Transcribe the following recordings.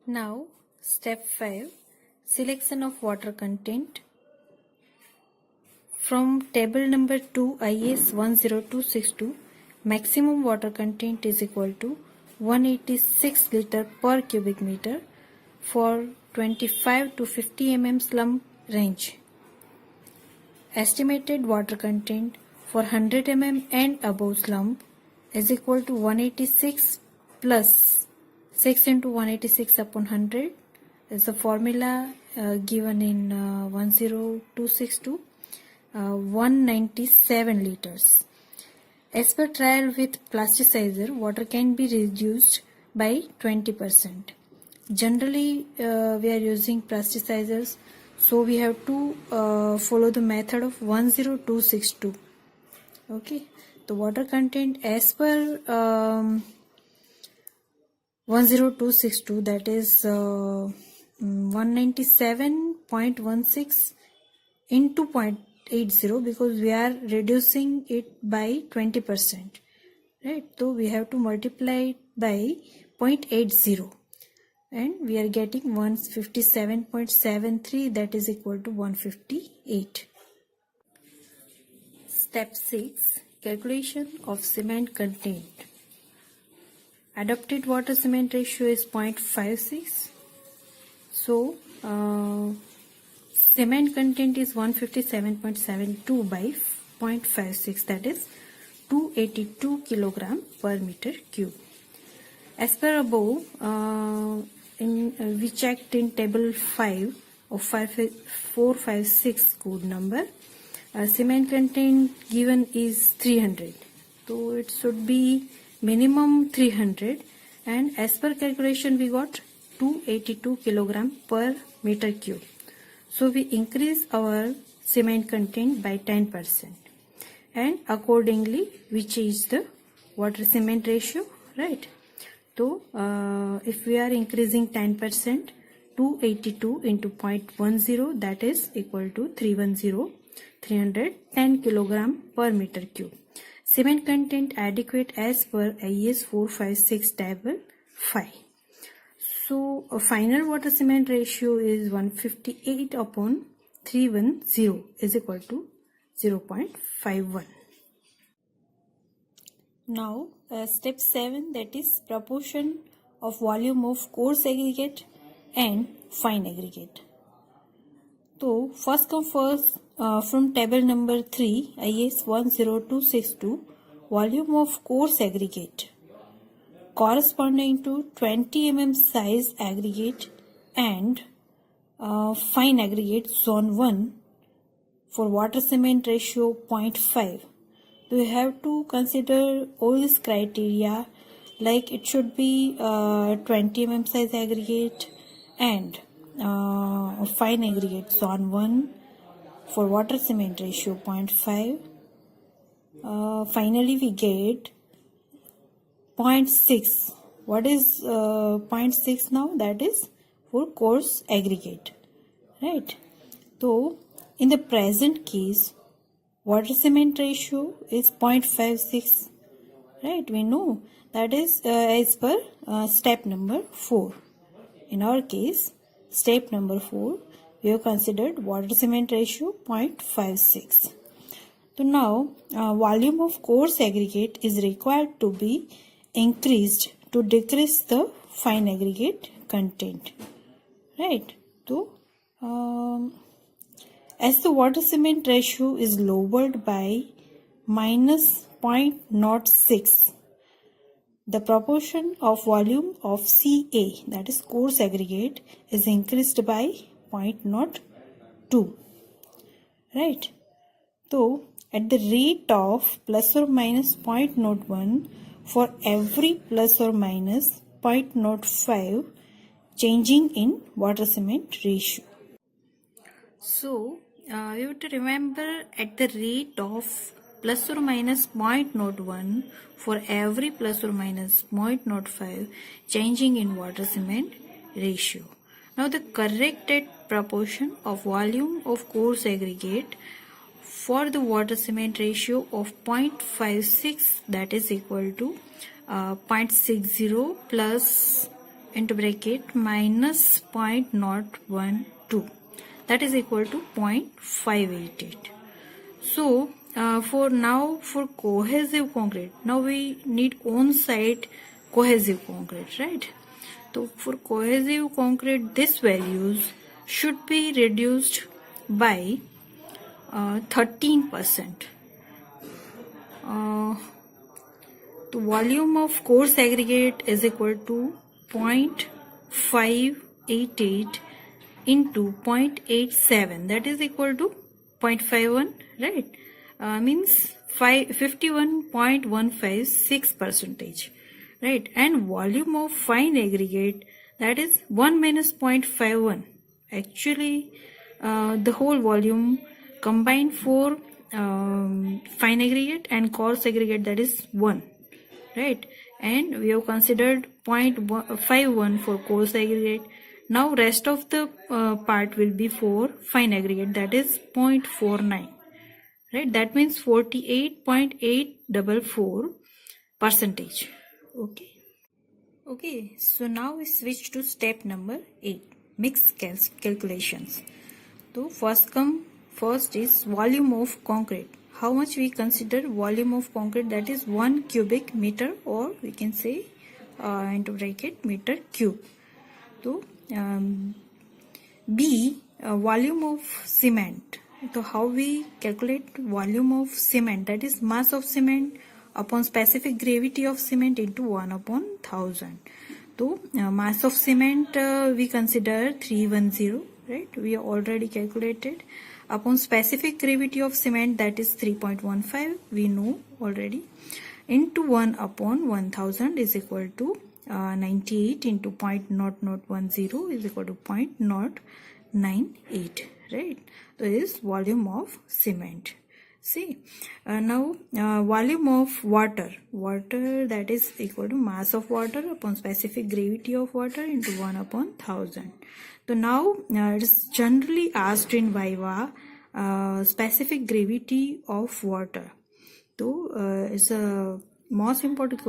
Now, step 5, selection of water content. From table number 2 IS 10262, maximum water content is equal to 186 liter per cubic meter for 25 to 50 mm slump range. Estimated water content for 100 mm and above slump is equal to 186 plus 6 into 186 upon 100 is the formula given in 10262, 197 liters. As per trial with plasticizer, water can be reduced by 20%. Generally, we are using plasticizers, so we have to follow the method of 10262. Okay, the water content as per 10262, that is 197.16 into 0.80, because we are reducing it by 20%, right? So we have to multiply it by 0.80 and we are getting 157.73, that is equal to 158. Step 6, calculation of cement content. Adopted water cement ratio is 0.56. So, cement content is 157.72 by 0.56, that is 282 kilogram per meter cube. As per above, we checked in table 5 of 456 code number. Cement content given is 300. So, it should be minimum 300, and as per calculation we got 282 kilogram per meter cube. So we increase our cement content by 10%, and accordingly we change the water cement ratio, right? So if we are increasing 10%, 282 into 0.10, that is equal to 310 kilogram per meter cube. Cement content adequate as per IS 456 table 5. So a final water cement ratio is 158 upon 310 is equal to 0.51. Now step 7, that is proportion of volume of coarse aggregate and fine aggregate. So first come first, from table number 3 IS 10262, volume of coarse aggregate corresponding to 20 mm size aggregate and fine aggregate zone 1 for water cement ratio 0.5. So you have to consider all these criteria, like it should be 20 mm size aggregate and fine aggregate zone 1 for water cement ratio 0.5. Finally we get 0.6. What is 0.6 now? That is for coarse aggregate, right? So in the present case, water cement ratio is 0.56, right? We know that is as per step number 4. In our case, step number 4, we have considered water cement ratio 0.56. So now volume of coarse aggregate is required to be increased to decrease the fine aggregate content, right? So as the water cement ratio is lowered by minus 0.06, the proportion of volume of CA, that is coarse aggregate, is increased by 0.02, right? So at the rate of plus or minus 0.01 for every plus or minus 0.05 changing in water cement ratio. So you have to remember, at the rate of plus or minus 0.01 for every plus or minus 0.05 changing in water cement ratio. Now the corrected proportion of volume of coarse aggregate for the water cement ratio of 0.56, that is equal to 0.60 plus into bracket minus 0.012, that is equal to 0.588. So for cohesive concrete, now we need on-site cohesive concrete, right? So for cohesive concrete, this values should be reduced by 13%. The volume of coarse aggregate is equal to 0.588 into 0.87, that is equal to 0.51, right? Means 51.156%, right? And volume of fine aggregate, that is 1 minus 0.51. Actually, the whole volume combined for fine aggregate and coarse aggregate, that is 1, right? And we have considered 0.51 for coarse aggregate. Now rest of the part will be for fine aggregate, that is 0.49, right? That means 48.844%. Okay, so now we switch to step number 8, mix calculations. So first is volume of concrete. How much we consider volume of concrete, that is 1 cubic meter, or we can say into bracket meter cube. So B, volume of cement. So how we calculate volume of cement, that is mass of cement upon specific gravity of cement into 1 upon 1000. So mass of cement we consider 310, right? We already calculated. Upon specific gravity of cement, that is 3.15, we know already, into 1 upon 1000 is equal to 98 into 0.0010 is equal to 0.098, right? So this is volume of cement. See, now volume of water, that is equal to mass of water upon specific gravity of water into 1 upon 1000. So now it is generally asked in Viva specific gravity of water. So it's a most important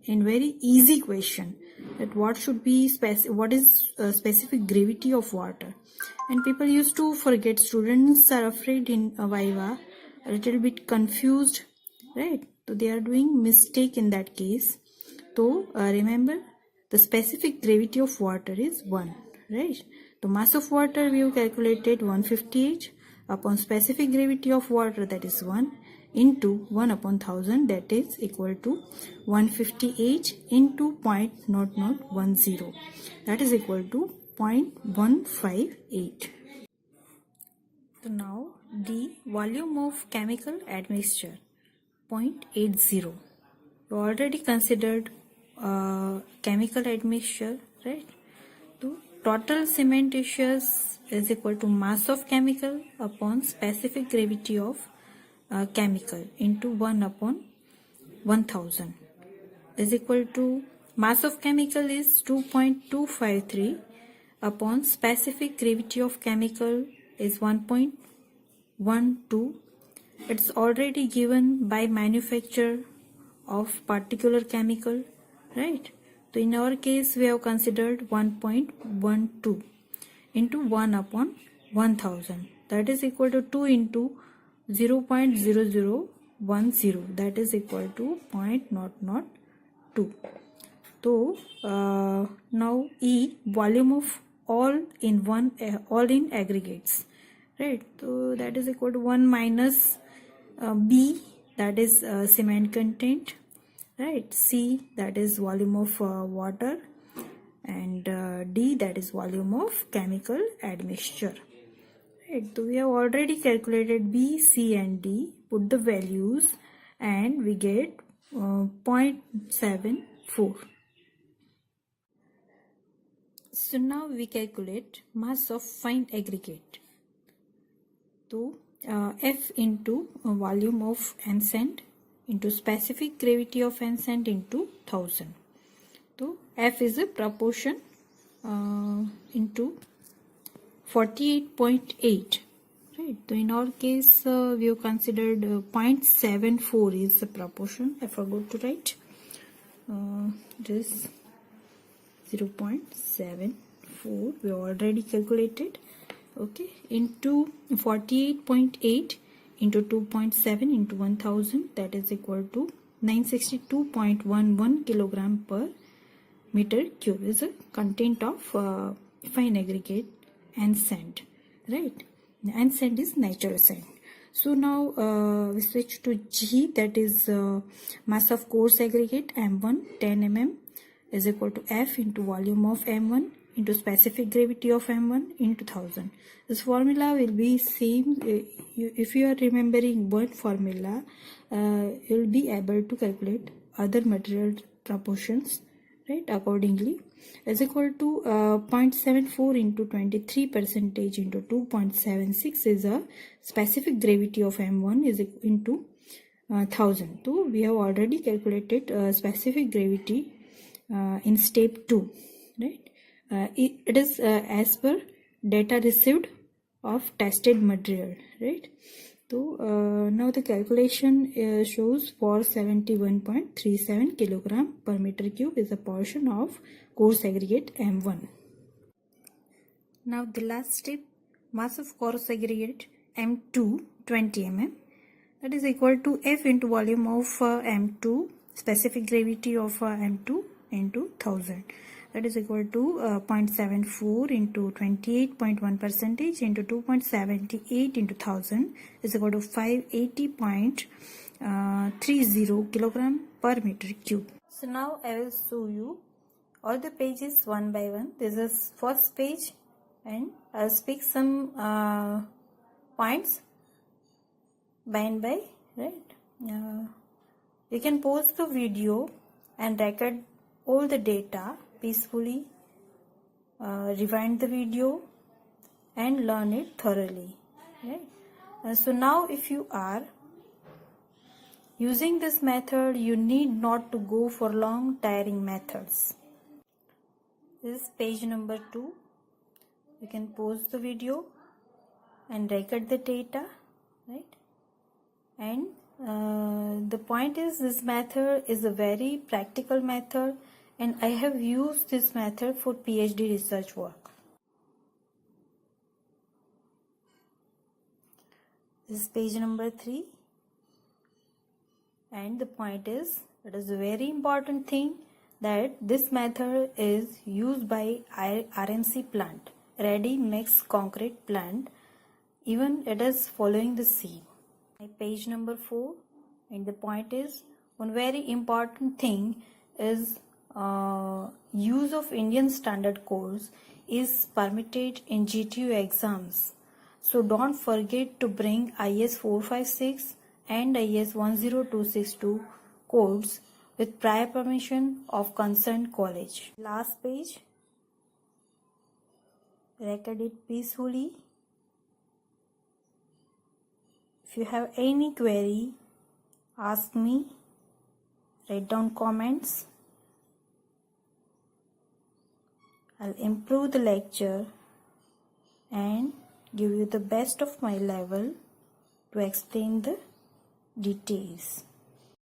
in very easy question, that what should be what is specific gravity of water. And people used to forget, students are afraid in Viva, a little bit confused, right? So they are doing mistake in that case. So remember, the specific gravity of water is 1, right? The mass of water we have calculated 158 upon specific gravity of water, that is 1, into 1 upon 1000, that is equal to 158 into 0.0010, that is equal to 0.158. So now the volume of chemical admixture, 0.80. We already considered chemical admixture, right? So total cementitious is equal to mass of chemical upon specific gravity of chemical into 1 upon 1000 is equal to mass of chemical is 2.253 upon specific gravity of chemical is 1.12. It's already given by manufacturer of particular chemical, right? So in our case we have considered 1.12 into 1 upon 1000, that is equal to 2 into 0.0010, that is equal to 0.002. So now E, volume of all in aggregates, right? So that is equal to 1 minus B, that is cement content, right? C, that is volume of water, and D, that is volume of chemical admixture. Right, so we have already calculated B, C and D, put the values, and we get 0.74. So now we calculate mass of fine aggregate. So F into volume of N sand into specific gravity of N sand into 1000. So F is a proportion into 48.8, right? So in our case we have considered 0.74 is the proportion. I forgot to write. It is 0.74 we already calculated. Okay, into 48.8 into 2.7 into 1000, that is equal to 962.11 kilogram per meter cube is a content of fine aggregate and sand, right? And sand is natural sand. So now we switch to G, that is mass of coarse aggregate M1 10 mm is equal to F into volume of M1 into specific gravity of M1 into 1000. This formula will be same. If you are remembering one formula, you will be able to calculate other material proportions, right, accordingly. Is equal to 0.74 into 23% into 2.76 is a specific gravity of M1 is into 1000. So we have already calculated specific gravity in step 2, right? It is as per data received of tested material, right? So now the calculation shows for 71.37 kilogram per meter cube is a portion of coarse aggregate M1. Now the last step, mass of coarse aggregate M2 20 mm, that is equal to F into volume of M2, specific gravity of M2 into 1000. That is equal to 0.74 into 28.1% into 2.78 into 1000 is equal to 580.30 kilogram per meter cube. So now I will show you all the pages one by one. This is first page and I will speak some points by and by, right? You can pause the video and record all the data peacefully, rewind the video and learn it thoroughly, right? So now if you are using this method, you need not to go for long tiring methods. This is page number 2. You can pause the video and record the data, right? And the point is, this method is a very practical method and I have used this method for PhD research work. This is page number 3 and the point is, it is a very important thing that this method is used by RMC plant, ready mix concrete plant, even it is following the C. Page number 4 and the point is, one very important thing is use of Indian standard codes is permitted in GTU exams. So don't forget to bring IS 456 and IS 10262 codes with prior permission of concerned college. Last page, record it peacefully. If you have any query, ask me, write down comments. I'll improve the lecture and give you the best of my level to explain the details.